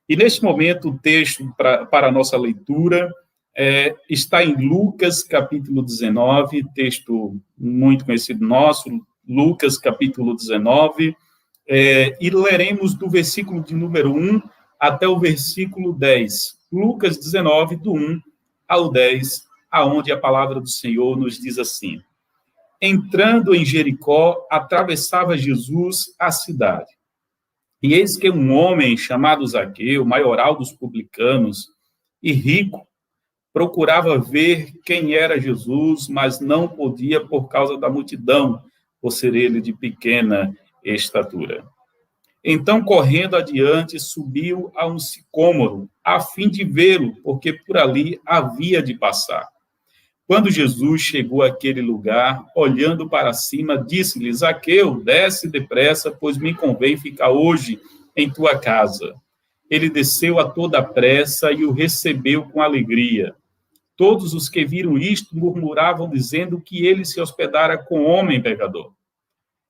E, neste momento, o texto para a nossa leitura está em Lucas, capítulo 19, texto muito conhecido nosso, Lucas, capítulo 19, e leremos do versículo de número 1 até o versículo 10. Lucas 19, do 1 ao 10, aonde a palavra do Senhor nos diz assim: Entrando em Jericó, atravessava Jesus a cidade. E eis que um homem chamado Zaqueu, maioral dos publicanos e rico, procurava ver quem era Jesus, mas não podia por causa da multidão, por ser ele de pequena estatura. Então, correndo adiante, subiu a um sicômoro, a fim de vê-lo, porque por ali havia de passar. Quando Jesus chegou àquele lugar, olhando para cima, disse-lhe: Zaqueu, desce depressa, pois me convém ficar hoje em tua casa. Ele desceu a toda pressa e o recebeu com alegria. Todos os que viram isto murmuravam, dizendo que ele se hospedara com homem pecador.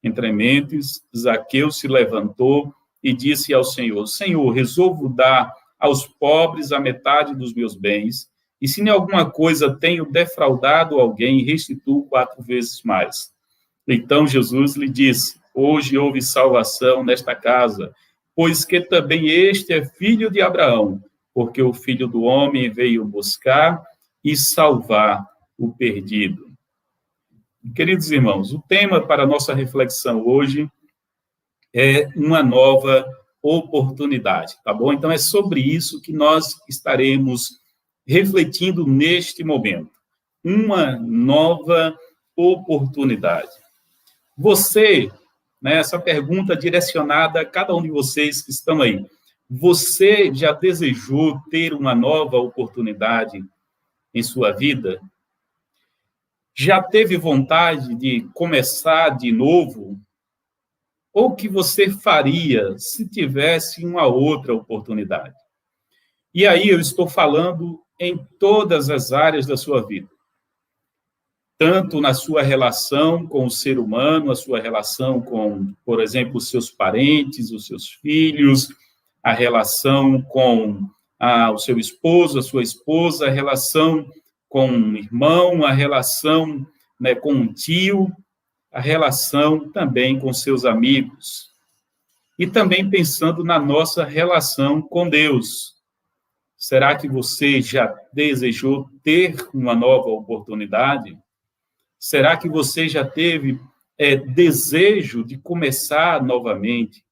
Entre mentes, Zaqueu se levantou e disse ao Senhor: Senhor, resolvo dar aos pobres a metade dos meus bens, e se em alguma coisa tenho defraudado alguém, restituo 4 vezes mais. Então Jesus lhe disse: Hoje houve salvação nesta casa, pois que também este é filho de Abraão, porque o Filho do Homem veio buscar e salvar o perdido. Queridos irmãos, o tema para a nossa reflexão hoje é uma nova oportunidade, tá bom? Então, é sobre isso que nós estaremos refletindo neste momento. Uma nova oportunidade. Você, essa pergunta direcionada a cada um de vocês que estão aí, você já desejou ter uma nova oportunidade em sua vida? Já teve vontade de começar de novo? Ou o que você faria se tivesse uma outra oportunidade? E aí eu estou falando em todas as áreas da sua vida. Tanto na sua relação com o ser humano, a sua relação com, por exemplo, os seus parentes, os seus filhos, a relação com o seu esposo, a sua esposa, a relação com um irmão, a relação com um tio, a relação também com seus amigos. E também pensando na nossa relação com Deus. Será que você já desejou ter uma nova oportunidade? Será que você já teve desejo de começar novamente?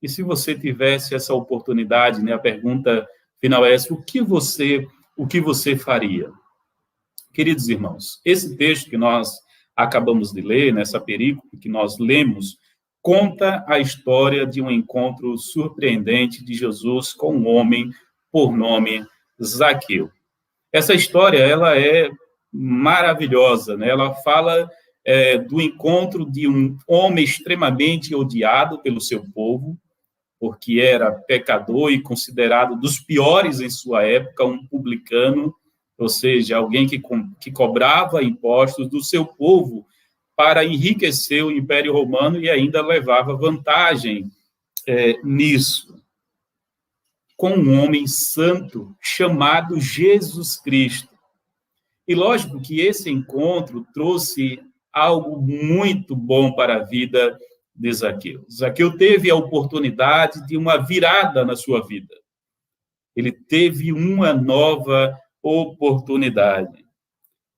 E se você tivesse essa oportunidade, a pergunta final é essa: o que você faria? Queridos irmãos, esse texto que nós acabamos de ler, nessa perícope que nós lemos, conta a história de um encontro surpreendente de Jesus com um homem por nome Zaqueu. Essa história, ela é maravilhosa, Ela fala do encontro de um homem extremamente odiado pelo seu povo, porque era pecador e considerado dos piores em sua época, um publicano, ou seja, alguém que cobrava impostos do seu povo para enriquecer o Império Romano e ainda levava vantagem nisso. Com um homem santo chamado Jesus Cristo. E lógico que esse encontro trouxe algo muito bom para a vida de Zaqueu. Zaqueu teve a oportunidade de uma virada na sua vida. Ele teve uma nova oportunidade.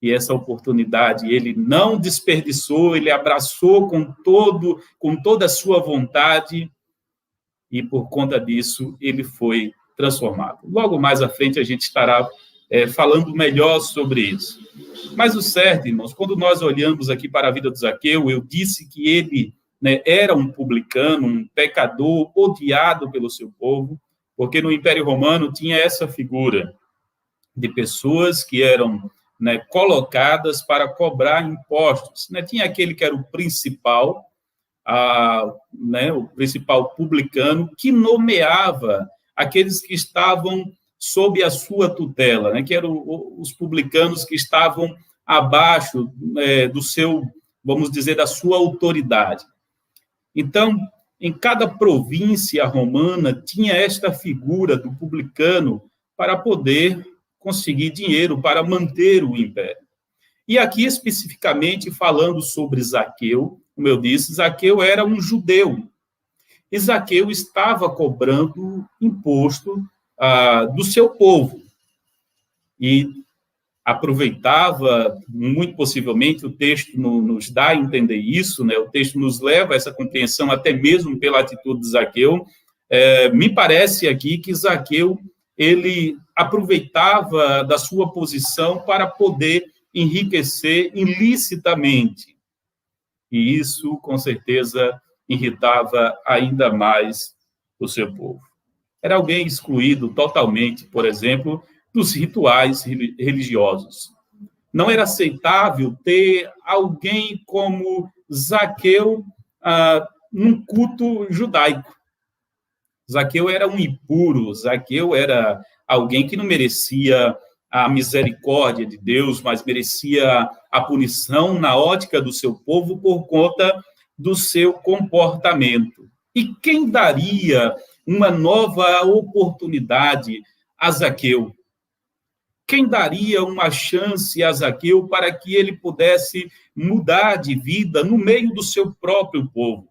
E essa oportunidade ele não desperdiçou, ele abraçou com toda a sua vontade, e por conta disso ele foi transformado. Logo mais à frente a gente estará falando melhor sobre isso. Mas o certo, irmãos, quando nós olhamos aqui para a vida de Zaqueu, eu disse que ele era um publicano, um pecador odiado pelo seu povo, porque no Império Romano tinha essa figura de pessoas que eram colocadas para cobrar impostos. Tinha aquele que era o principal, o principal publicano, que nomeava aqueles que estavam sob a sua tutela, que eram os publicanos que estavam abaixo do seu, vamos dizer, da sua autoridade. Então, em cada província romana tinha esta figura do publicano para poder conseguir dinheiro para manter o império. E aqui, especificamente, falando sobre Zaqueu, como eu disse, Zaqueu era um judeu. E Zaqueu estava cobrando imposto do seu povo. E aproveitava, muito possivelmente, o texto nos dá a entender isso, né? O texto nos leva a essa compreensão, até mesmo pela atitude de Zaqueu. Me parece aqui que Zaqueu, ele aproveitava da sua posição para poder enriquecer ilicitamente. E isso, com certeza, irritava ainda mais o seu povo. Era alguém excluído totalmente, por exemplo, dos rituais religiosos. Não era aceitável ter alguém como Zaqueu num culto judaico. Zaqueu era um impuro, Zaqueu era alguém que não merecia a misericórdia de Deus, mas merecia a punição na ótica do seu povo por conta do seu comportamento. E quem daria uma nova oportunidade a Zaqueu? Quem daria uma chance a Zaqueu para que ele pudesse mudar de vida no meio do seu próprio povo?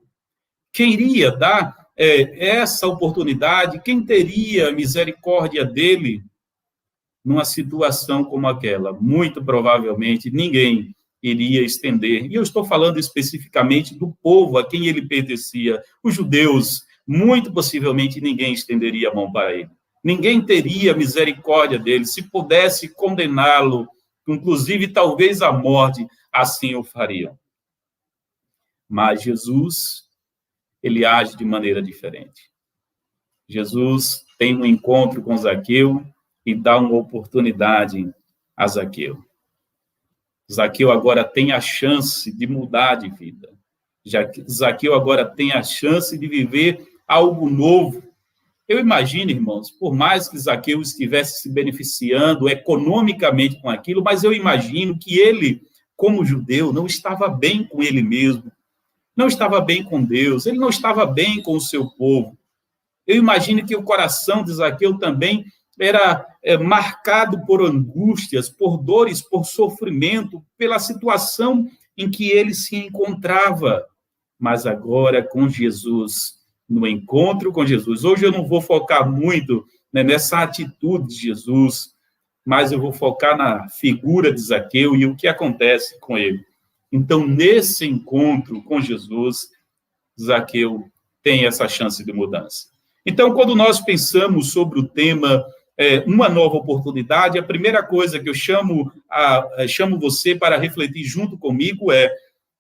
Quem iria dar essa oportunidade? Quem teria misericórdia dele numa situação como aquela? Muito provavelmente ninguém iria estender. E eu estou falando especificamente do povo a quem ele pertencia, os judeus. Muito possivelmente ninguém estenderia a mão para ele. Ninguém teria misericórdia dele. Se pudesse condená-lo, inclusive talvez à morte, assim o fariam. Mas Jesus, ele age de maneira diferente. Jesus tem um encontro com Zaqueu e dá uma oportunidade a Zaqueu. Zaqueu agora tem a chance de mudar de vida. Zaqueu agora tem a chance de viver algo novo. Eu imagino, irmãos, por mais que Zaqueu estivesse se beneficiando economicamente com aquilo, mas eu imagino que ele, como judeu, não estava bem com ele mesmo, não estava bem com Deus, ele não estava bem com o seu povo. Eu imagino que o coração de Zaqueu também era marcado por angústias, por dores, por sofrimento, pela situação em que ele se encontrava. Mas agora, com Jesus, no encontro com Jesus. Hoje eu não vou focar muito nessa atitude de Jesus, mas eu vou focar na figura de Zaqueu e o que acontece com ele. Então, nesse encontro com Jesus, Zaqueu tem essa chance de mudança. Então, quando nós pensamos sobre o tema uma nova oportunidade, a primeira coisa que eu chamo você para refletir junto comigo é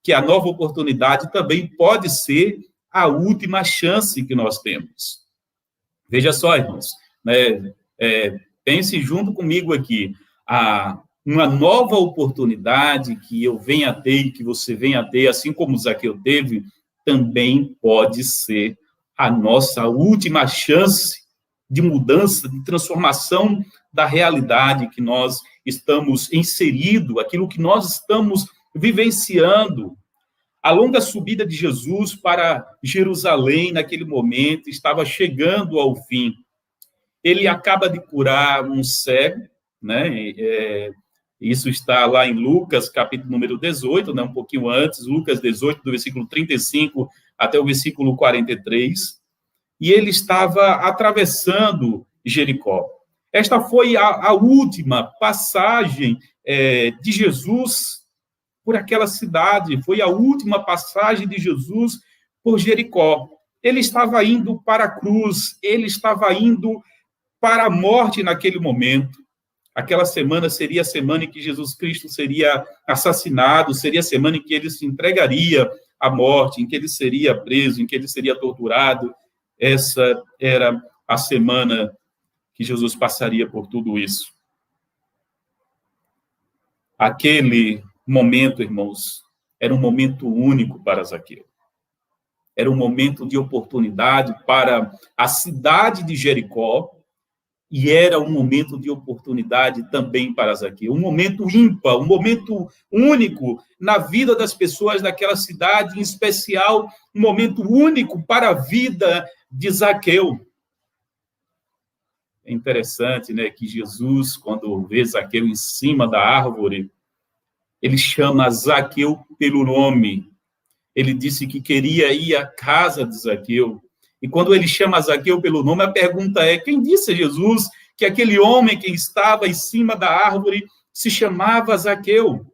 que a nova oportunidade também pode ser a última chance que nós temos. Veja só, irmãos, né? Pense junto comigo aqui, uma nova oportunidade que eu venha a ter e que você venha a ter, assim como Zaqueu teve, também pode ser a nossa última chance de mudança, de transformação da realidade que nós estamos inseridos, aquilo que nós estamos vivenciando. A longa subida de Jesus para Jerusalém, naquele momento, estava chegando ao fim. Ele acaba de curar um cego, né? Isso está lá em Lucas, capítulo número 18, né? Um pouquinho antes, Lucas 18, do versículo 35 até o versículo 43. E ele estava atravessando Jericó. Esta foi a última passagem de Jesus por aquela cidade, foi a última passagem de Jesus por Jericó. Ele estava indo para a cruz, ele estava indo para a morte naquele momento. Aquela semana seria a semana em que Jesus Cristo seria assassinado, seria a semana em que ele se entregaria à morte, em que ele seria preso, em que ele seria torturado. Essa era a semana que Jesus passaria por tudo isso. Aquele momento, irmãos, era um momento único para Zaqueu. Era um momento de oportunidade para a cidade de Jericó E era um momento de oportunidade também para Zaqueu, um momento ímpar, um momento único na vida das pessoas daquela cidade, em especial, um momento único para a vida de Zaqueu. É interessante, né, que Jesus, quando vê Zaqueu em cima da árvore, ele chama Zaqueu pelo nome. Ele disse que queria ir à casa de Zaqueu. E quando ele chama Zaqueu pelo nome, a pergunta é: quem disse a Jesus que aquele homem que estava em cima da árvore se chamava Zaqueu?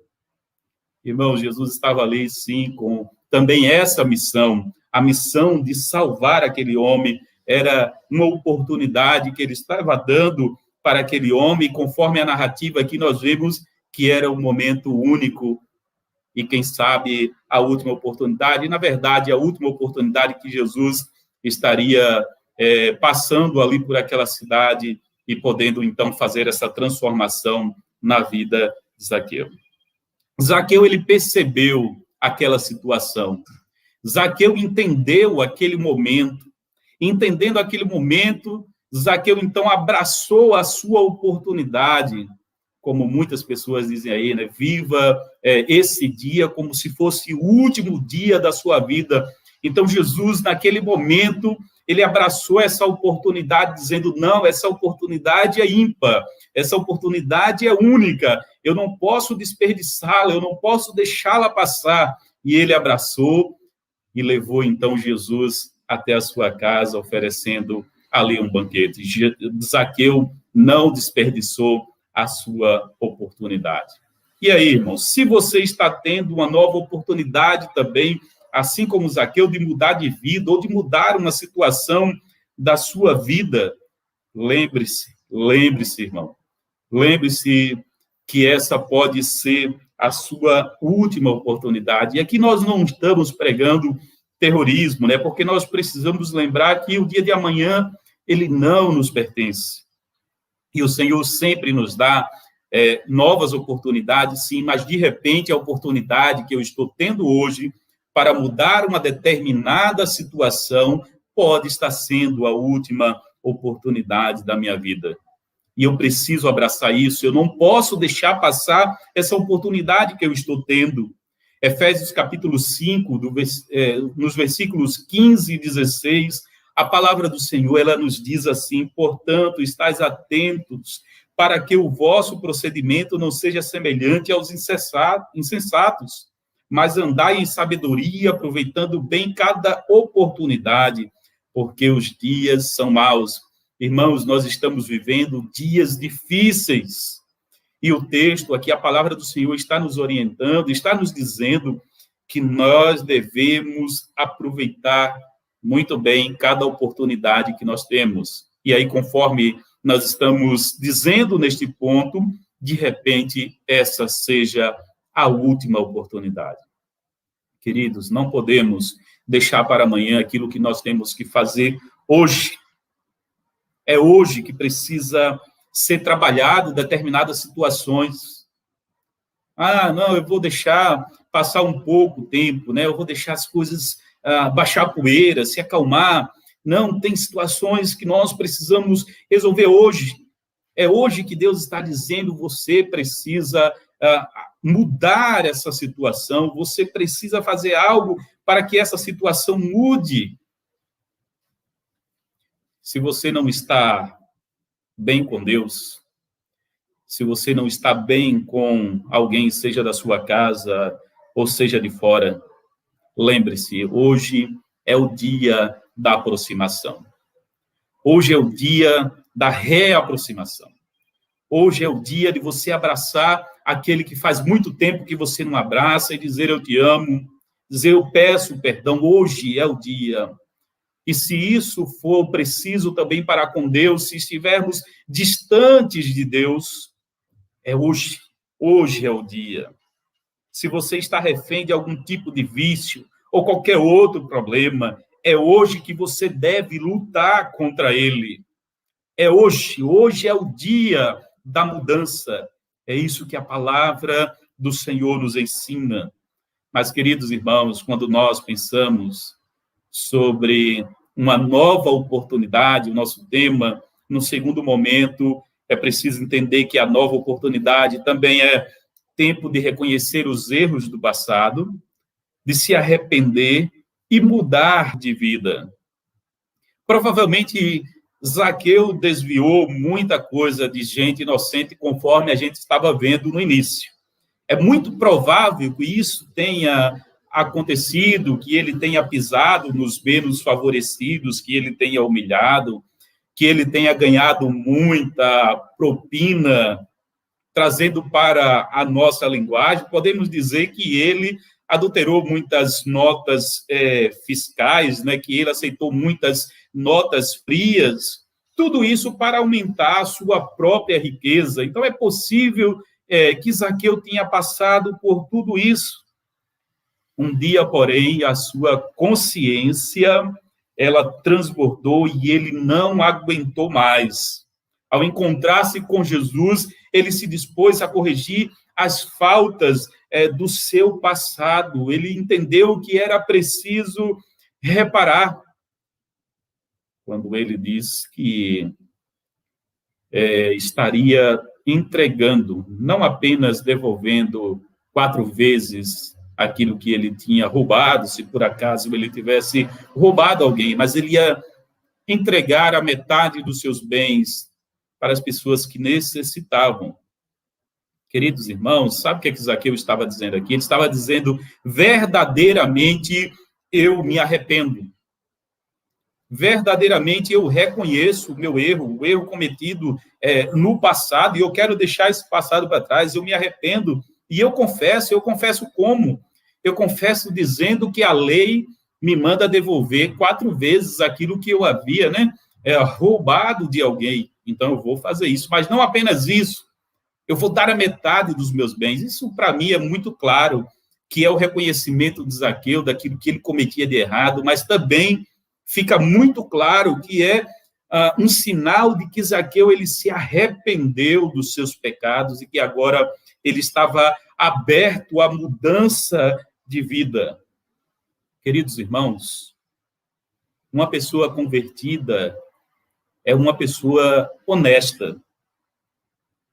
Irmão, Jesus estava ali, sim, com também essa missão, a missão de salvar aquele homem. Era uma oportunidade que ele estava dando para aquele homem, conforme a narrativa que nós vemos, que era um momento único e, quem sabe, a última oportunidade. E, na verdade, a última oportunidade que Jesus estaria passando ali por aquela cidade e podendo, então, fazer essa transformação na vida de Zaqueu. Zaqueu, ele percebeu aquela situação. Zaqueu entendeu aquele momento. Entendendo aquele momento, Zaqueu, então, abraçou a sua oportunidade. Como muitas pessoas dizem aí, né? Viva esse dia como se fosse o último dia da sua vida. Então, Jesus, naquele momento, ele abraçou essa oportunidade, dizendo: não, essa oportunidade é ímpar, essa oportunidade é única, eu não posso desperdiçá-la, eu não posso deixá-la passar. E ele abraçou e levou, então, Jesus até a sua casa, oferecendo ali um banquete. Zaqueu não desperdiçou a sua oportunidade. E aí, irmãos, se você está tendo uma nova oportunidade também, assim como Zaqueu, de mudar de vida ou de mudar uma situação da sua vida, lembre-se, irmão, lembre-se que essa pode ser a sua última oportunidade. E aqui nós não estamos pregando terrorismo, né? Porque nós precisamos lembrar que o dia de amanhã, ele não nos pertence. E o Senhor sempre nos dá novas oportunidades, sim, mas de repente a oportunidade que eu estou tendo hoje para mudar uma determinada situação pode estar sendo a última oportunidade da minha vida. E eu preciso abraçar isso, eu não posso deixar passar essa oportunidade que eu estou tendo. Efésios capítulo 5, nos versículos 15 e 16, a palavra do Senhor, ela nos diz assim: portanto, estais atentos para que o vosso procedimento não seja semelhante aos insensatos, mas andai em sabedoria, aproveitando bem cada oportunidade, porque os dias são maus. Irmãos, nós estamos vivendo dias difíceis. E o texto aqui, a palavra do Senhor está nos orientando, está nos dizendo que nós devemos aproveitar muito bem cada oportunidade que nós temos. E aí, conforme nós estamos dizendo neste ponto, de repente, essa seja a última oportunidade. Queridos, não podemos deixar para amanhã aquilo que nós temos que fazer hoje. É hoje que precisa ser trabalhado determinadas situações. Ah, não, eu vou deixar passar um pouco o tempo, né? Eu vou deixar as coisas baixar a poeira, se acalmar. Não, tem situações que nós precisamos resolver hoje. É hoje que Deus está dizendo: você precisa mudar essa situação, você precisa fazer algo para que essa situação mude. Se você não está bem com Deus, se você não está bem com alguém, seja da sua casa ou seja de fora, lembre-se, hoje é o dia da aproximação. Hoje é o dia da reaproximação. Hoje é o dia de você abraçar aquele que faz muito tempo que você não abraça e dizer: eu te amo, dizer: eu peço perdão. Hoje é o dia. E se isso for preciso também para com Deus, se estivermos distantes de Deus, é hoje. Hoje é o dia. Se você está refém de algum tipo de vício ou qualquer outro problema, é hoje que você deve lutar contra ele. É hoje. Hoje é o dia da mudança. É isso que a palavra do Senhor nos ensina. Mas, queridos irmãos, quando nós pensamos sobre uma nova oportunidade, o nosso tema No segundo momento, é preciso entender que a nova oportunidade também é tempo de reconhecer os erros do passado, de se arrepender e mudar de vida. Provavelmente, Zaqueu desviou muita coisa de gente inocente, conforme a gente estava vendo no início. É muito provável que isso tenha acontecido, que ele tenha pisado nos menos favorecidos, que ele tenha humilhado, que ele tenha ganhado muita propina, trazendo para a nossa linguagem, podemos dizer que ele adulterou muitas notas fiscais, né, que ele aceitou muitas notas frias, tudo isso para aumentar a sua própria riqueza. Então, é possível que Zaqueu tenha passado por tudo isso. Um dia, porém, a sua consciência, ela transbordou e ele não aguentou mais. Ao encontrar-se com Jesus, ele se dispôs a corrigir as faltas do seu passado. Ele entendeu que era preciso reparar. Quando ele diz que estaria entregando, não apenas devolvendo 4 vezes aquilo que ele tinha roubado, se por acaso ele tivesse roubado alguém, mas ele ia entregar a metade dos seus bens para as pessoas que necessitavam. Queridos irmãos, sabe o que Zaqueu estava dizendo aqui? Ele estava dizendo, verdadeiramente eu me arrependo. Verdadeiramente eu reconheço o meu erro, o erro cometido no passado, e eu quero deixar esse passado para trás, eu me arrependo, e eu confesso como? Eu confesso dizendo que a lei me manda devolver 4 vezes aquilo que eu havia roubado de alguém, então eu vou fazer isso, mas não apenas isso, eu vou dar a metade dos meus bens. Isso, para mim, é muito claro, que é o reconhecimento de Zaqueu, daquilo que ele cometia de errado, mas também fica muito claro que é um sinal de que Zaqueu ele se arrependeu dos seus pecados e que agora ele estava aberto à mudança de vida. Queridos irmãos, uma pessoa convertida é uma pessoa honesta.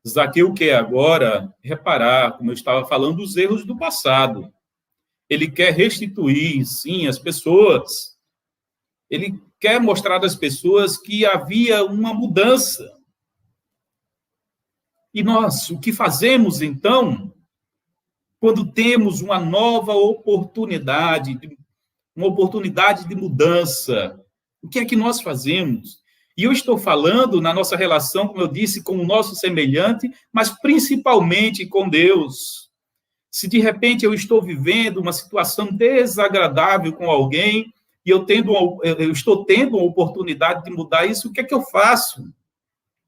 Zaqueu quer agora reparar, como eu estava falando, os erros do passado. Ele quer restituir, sim, as pessoas. Ele quer mostrar às pessoas que havia uma mudança. E nós, o que fazemos, então, quando temos uma nova oportunidade, uma oportunidade de mudança? O que é que nós fazemos? E eu estou falando na nossa relação, como eu disse, com o nosso semelhante, mas principalmente com Deus. Se de repente eu estou vivendo uma situação desagradável com alguém, e eu estou tendo uma oportunidade de mudar isso, o que é que eu faço?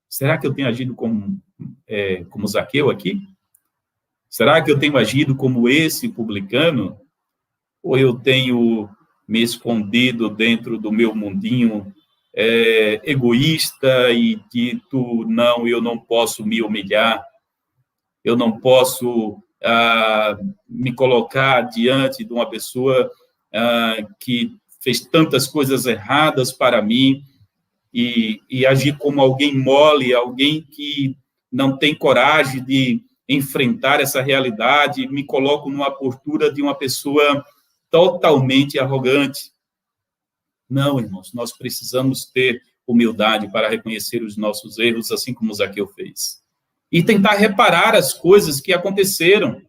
Será que eu tenho agido como Zaqueu aqui? Será que eu tenho agido como esse publicano? Ou eu tenho me escondido dentro do meu mundinho egoísta e dito, não, eu não posso me humilhar, eu não posso me colocar diante de uma pessoa que fez tantas coisas erradas para mim e agir como alguém mole, alguém que não tem coragem de enfrentar essa realidade, me coloco numa postura de uma pessoa totalmente arrogante. Não, irmãos, nós precisamos ter humildade para reconhecer os nossos erros, assim como Zaqueu fez. E tentar reparar as coisas que aconteceram.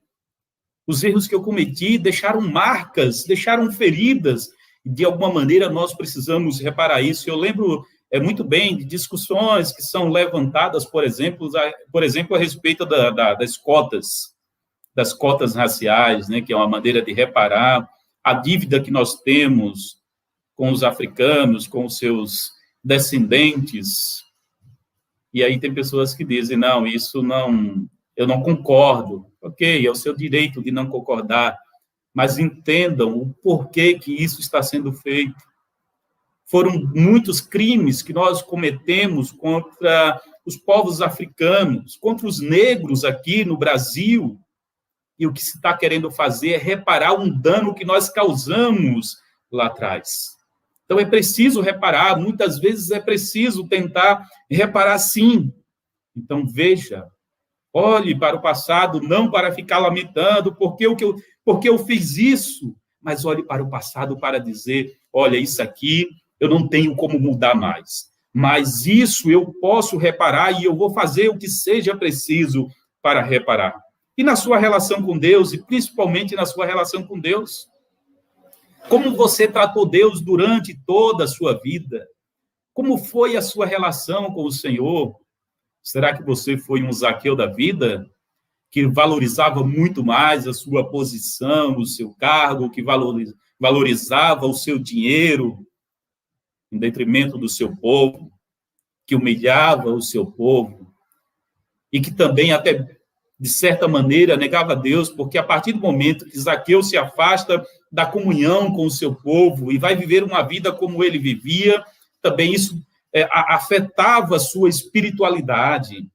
Os erros que eu cometi deixaram marcas, deixaram feridas. De alguma maneira, nós precisamos reparar isso. Eu lembro muito bem de discussões que são levantadas, por exemplo, a respeito das cotas raciais, né, que é uma maneira de reparar a dívida que nós temos com os africanos, com os seus descendentes. E aí tem pessoas que dizem, não, isso não, eu não concordo. Ok, é o seu direito de não concordar, mas entendam o porquê que isso está sendo feito. Foram muitos crimes que nós cometemos contra os povos africanos, contra os negros aqui no Brasil, e o que se está querendo fazer é reparar um dano que nós causamos lá atrás. Então, é preciso reparar, muitas vezes é preciso tentar reparar sim. Então, veja, olhe para o passado, não para ficar lamentando, porque eu fiz isso, mas olhe para o passado para dizer, olha, isso aqui eu não tenho como mudar mais, mas isso eu posso reparar e eu vou fazer o que seja preciso para reparar. E na sua relação com Deus, e principalmente na sua relação com Deus, como você tratou Deus durante toda a sua vida? Como foi a sua relação com o Senhor? Será que você foi um Zaqueu da vida, que valorizava muito mais a sua posição, o seu cargo, que valorizava o seu dinheiro, em detrimento do seu povo, que humilhava o seu povo, e que também até, de certa maneira, negava a Deus, porque a partir do momento que Zaqueu se afasta da comunhão com o seu povo e vai viver uma vida como ele vivia, também isso afetava a sua espiritualidade.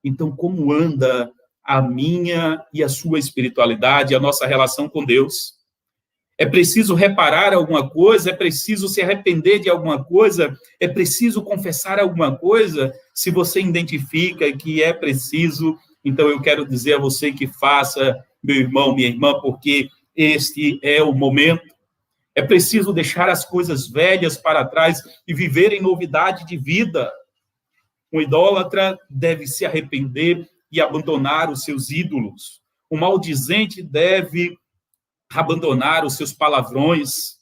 Então, como anda a minha e a sua espiritualidade, a nossa relação com Deus? É preciso reparar alguma coisa? É preciso se arrepender de alguma coisa? É preciso confessar alguma coisa? Se você identifica que é preciso, então eu quero dizer a você que faça, meu irmão, minha irmã, porque este é o momento. É preciso deixar as coisas velhas para trás e viver em novidade de vida. Um idólatra deve se arrepender e abandonar os seus ídolos. O maldizente deve abandonar os seus palavrões.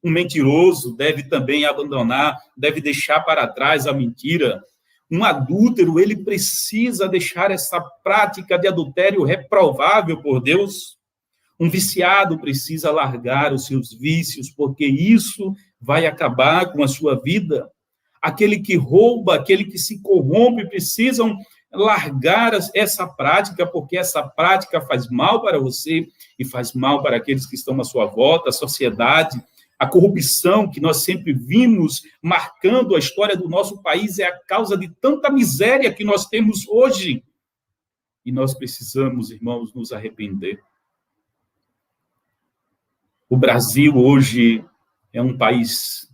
Um mentiroso deve também abandonar, deve deixar para trás a mentira. Um adúltero, ele precisa deixar essa prática de adultério reprovável por Deus. Um viciado precisa largar os seus vícios, porque isso vai acabar com a sua vida. Aquele que rouba, aquele que se corrompe, precisam largar essa prática, porque essa prática faz mal para você e faz mal para aqueles que estão à sua volta, a sociedade. A corrupção que nós sempre vimos marcando a história do nosso país é a causa de tanta miséria que nós temos hoje. E nós precisamos, irmãos, nos arrepender. O Brasil hoje é um país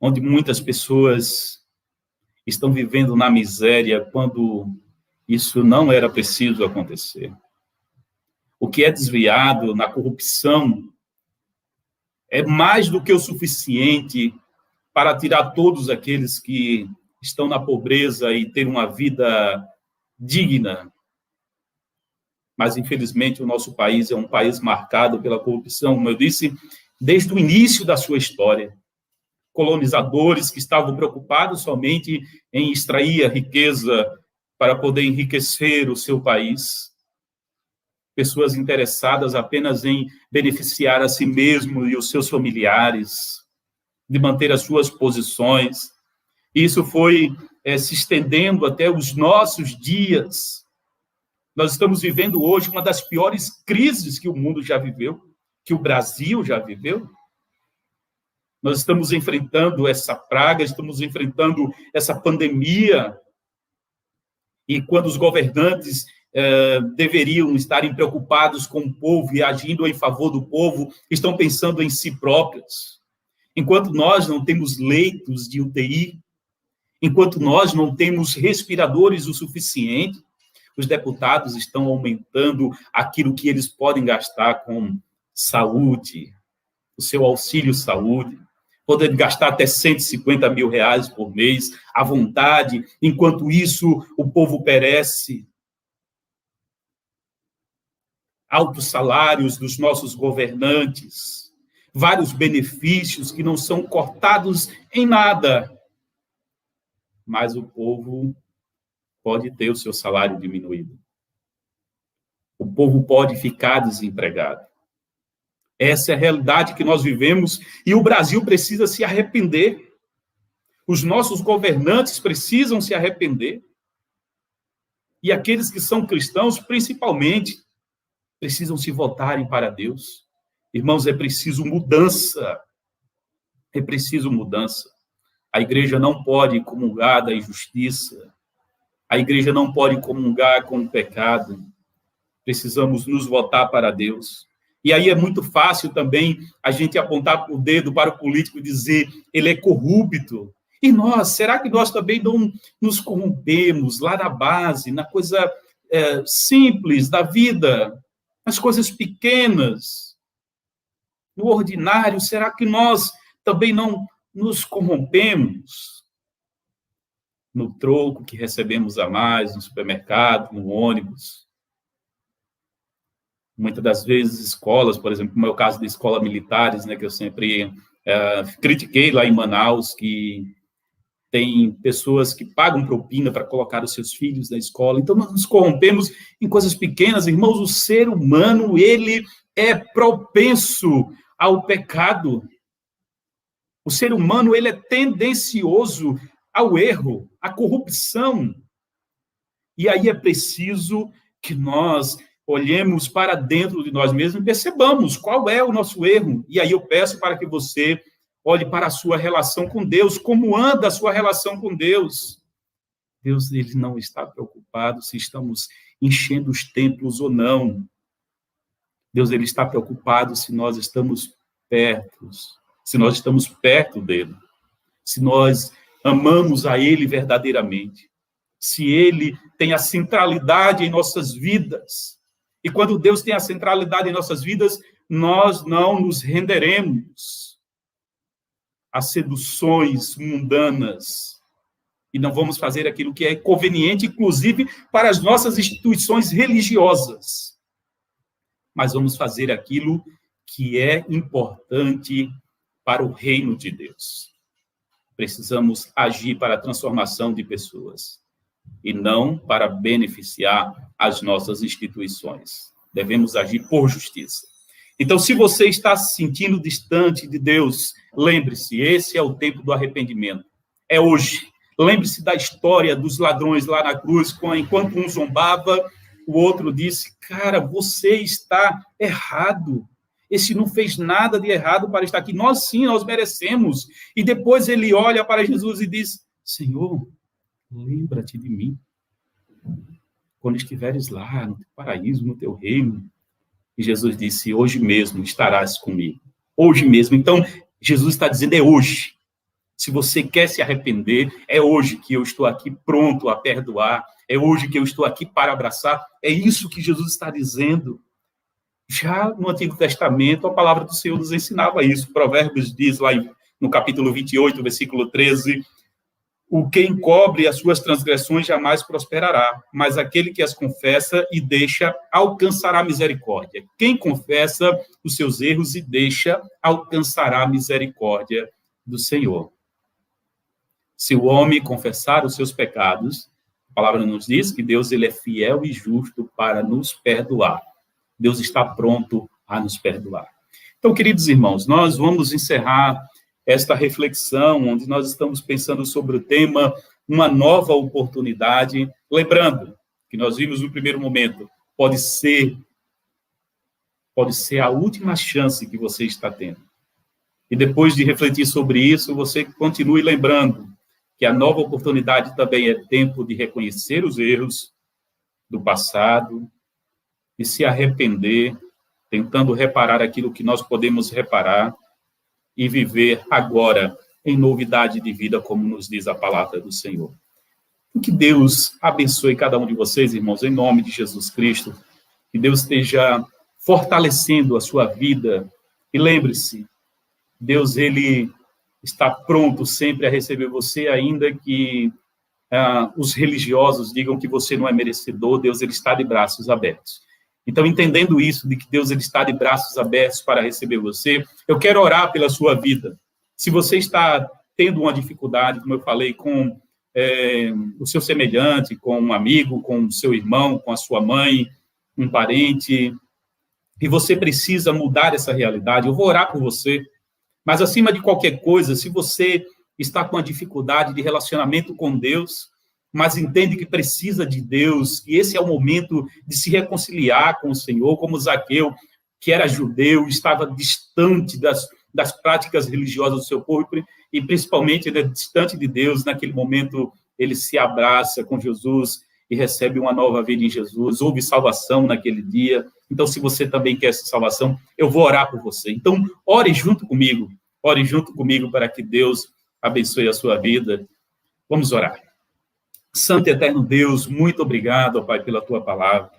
onde muitas pessoas estão vivendo na miséria quando isso não era preciso acontecer. O que é desviado na corrupção é mais do que o suficiente para tirar todos aqueles que estão na pobreza e ter uma vida digna. Mas, infelizmente, o nosso país é um país marcado pela corrupção, como eu disse, desde o início da sua história. Colonizadores que estavam preocupados somente em extrair a riqueza para poder enriquecer o seu país. Pessoas interessadas apenas em beneficiar a si mesmo e os seus familiares, de manter as suas posições. Isso foi se estendendo até os nossos dias. Nós estamos vivendo hoje uma das piores crises que o mundo já viveu, que o Brasil já viveu. Nós estamos enfrentando essa praga, estamos enfrentando essa pandemia. E quando os governantes deveriam estarem preocupados com o povo e agindo em favor do povo, estão pensando em si próprios. Enquanto nós não temos leitos de UTI, enquanto nós não temos respiradores o suficiente, os deputados estão aumentando aquilo que eles podem gastar com saúde, o seu auxílio-saúde, podendo gastar até R$150 mil por mês, à vontade. Enquanto isso, o povo perece. Altos salários dos nossos governantes, vários benefícios que não são cortados em nada. Mas o povo pode ter o seu salário diminuído. O povo pode ficar desempregado. Essa é a realidade que nós vivemos e o Brasil precisa se arrepender. Os nossos governantes precisam se arrepender. E aqueles que são cristãos, principalmente, precisam se voltarem para Deus. Irmãos, é preciso mudança. É preciso mudança. A igreja não pode comungar da injustiça. A igreja não pode comungar com o pecado. Precisamos nos voltar para Deus. E aí é muito fácil também a gente apontar o dedo para o político e dizer ele é corrupto. E nós, será que nós também não nos corrompemos lá na base, na coisa simples da vida, nas coisas pequenas, no ordinário? Será que nós também não nos corrompemos? No troco que recebemos a mais, no supermercado, no ônibus. Muitas das vezes, escolas, por exemplo, como é o caso da escola militares, né, que eu sempre critiquei lá em Manaus, que tem pessoas que pagam propina para colocar os seus filhos na escola. Então, nós nos corrompemos em coisas pequenas. Irmãos, o ser humano, ele é propenso ao pecado. O ser humano, ele é tendencioso ao erro, à corrupção. E aí é preciso que nós olhemos para dentro de nós mesmos e percebamos qual é o nosso erro. E aí eu peço para que você olhe para a sua relação com Deus, como anda a sua relação com Deus. Deus, ele não está preocupado se estamos enchendo os templos ou não. Deus, ele está preocupado se nós estamos perto, dele, se nós amamos a ele verdadeiramente, se ele tem a centralidade em nossas vidas. E quando Deus tem a centralidade em nossas vidas, nós não nos renderemos às seduções mundanas e não vamos fazer aquilo que é conveniente, inclusive para as nossas instituições religiosas. Mas vamos fazer aquilo que é importante para o reino de Deus. Precisamos agir para a transformação de pessoas e não para beneficiar as nossas instituições. Devemos agir por justiça. Então, se você está se sentindo distante de Deus, lembre-se, esse é o tempo do arrependimento. É hoje. Lembre-se da história dos ladrões lá na cruz, enquanto um zombava, o outro disse, cara, você está errado. Esse não fez nada de errado para estar aqui. Nós sim, nós merecemos. E depois ele olha para Jesus e diz, Senhor, lembra-te de mim quando estiveres lá no teu paraíso, no teu reino. E Jesus disse, hoje mesmo estarás comigo. Hoje mesmo. Então, Jesus está dizendo, é hoje. Se você quer se arrepender, é hoje que eu estou aqui pronto a perdoar. É hoje que eu estou aqui para abraçar. É isso que Jesus está dizendo. Já no Antigo Testamento, a palavra do Senhor nos ensinava isso. Provérbios diz lá no capítulo 28, versículo 13, o que encobre as suas transgressões jamais prosperará, mas aquele que as confessa e deixa alcançará misericórdia. Quem confessa os seus erros e deixa alcançará a misericórdia do Senhor. Se o homem confessar os seus pecados, a palavra nos diz que Deus ele é fiel e justo para nos perdoar. Deus está pronto a nos perdoar. Então, queridos irmãos, nós vamos encerrar esta reflexão, onde nós estamos pensando sobre o tema uma nova oportunidade. Lembrando que nós vimos no primeiro momento, pode ser a última chance que você está tendo. E depois de refletir sobre isso, você continue lembrando que a nova oportunidade também é tempo de reconhecer os erros do passado e se arrepender, tentando reparar aquilo que nós podemos reparar e viver agora em novidade de vida, como nos diz a palavra do Senhor. Que Deus abençoe cada um de vocês, irmãos, em nome de Jesus Cristo. Que Deus esteja fortalecendo a sua vida. E lembre-se, Deus, ele está pronto sempre a receber você, ainda que os religiosos digam que você não é merecedor. Deus, ele está de braços abertos. Então, entendendo isso, de que Deus ele está de braços abertos para receber você, eu quero orar pela sua vida. Se você está tendo uma dificuldade, como eu falei, com o seu semelhante, com um amigo, com o seu irmão, com a sua mãe, um parente, e você precisa mudar essa realidade, eu vou orar por você. Mas, acima de qualquer coisa, se você está com a dificuldade de relacionamento com Deus, mas entende que precisa de Deus, que esse é o momento de se reconciliar com o Senhor, como Zaqueu, que era judeu, estava distante das práticas religiosas do seu povo, e principalmente ele é distante de Deus. Naquele momento ele se abraça com Jesus e recebe uma nova vida em Jesus, houve salvação naquele dia, Então, se você também quer essa salvação, eu vou orar por você. Então, ore junto comigo para que Deus abençoe a sua vida. Vamos orar. Santo e eterno Deus, muito obrigado, ó Pai, pela tua palavra.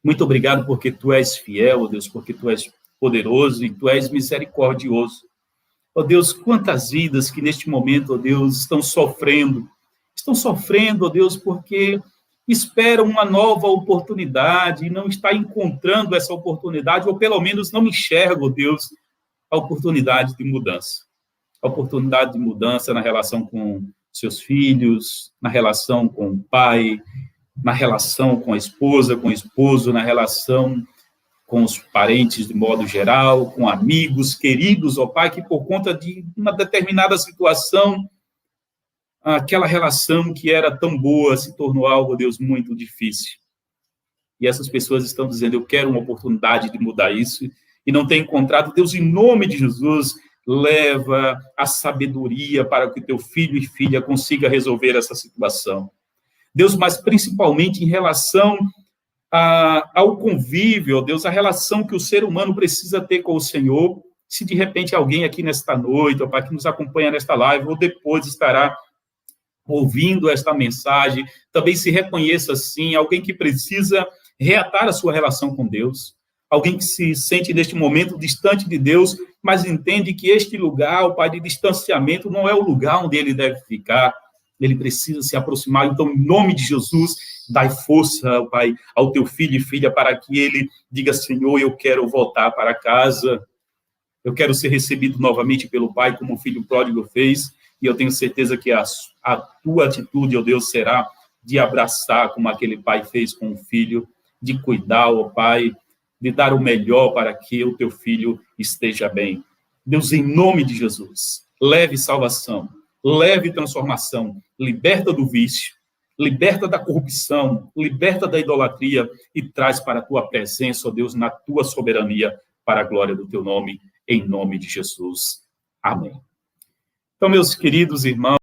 Muito obrigado porque tu és fiel, ó Deus, porque tu és poderoso e tu és misericordioso. Ó Deus, quantas vidas que neste momento, ó Deus, estão sofrendo, ó Deus, porque esperam uma nova oportunidade e não está encontrando essa oportunidade, ou pelo menos não enxergam, ó Deus, a oportunidade de mudança. A oportunidade de mudança na relação com seus filhos, na relação com o pai, na relação com a esposa, com o esposo, na relação com os parentes de modo geral, com amigos, queridos, ó Pai, que por conta de uma determinada situação, aquela relação que era tão boa se tornou algo, Deus, muito difícil. E essas pessoas estão dizendo, eu quero uma oportunidade de mudar isso, e não tem encontrado. Deus, em nome de Jesus, leva a sabedoria para que teu filho e filha consiga resolver essa situação. Deus, mas principalmente em relação ao convívio, ó Deus, a relação que o ser humano precisa ter com o Senhor. Se de repente alguém aqui nesta noite, ó Pai, que nos acompanha nesta live, ou depois estará ouvindo esta mensagem, também se reconheça assim, alguém que precisa reatar a sua relação com Deus, alguém que se sente neste momento distante de Deus, mas entende que este lugar, o Pai, de distanciamento, não é o lugar onde ele deve ficar, ele precisa se aproximar. Então, em nome de Jesus, dai força, Pai, ao teu filho e filha, para que ele diga, Senhor, eu quero voltar para casa, eu quero ser recebido novamente pelo Pai, como o filho pródigo fez, e eu tenho certeza que a tua atitude, ó Deus, será de abraçar, como aquele pai fez com o filho, de cuidar, ó Pai, de dar o melhor para que o teu filho esteja bem. Deus, em nome de Jesus, leve salvação, leve transformação, liberta do vício, liberta da corrupção, liberta da idolatria e traz para a tua presença, ó Deus, na tua soberania, para a glória do teu nome, em nome de Jesus. Amém. Então, meus queridos irmãos,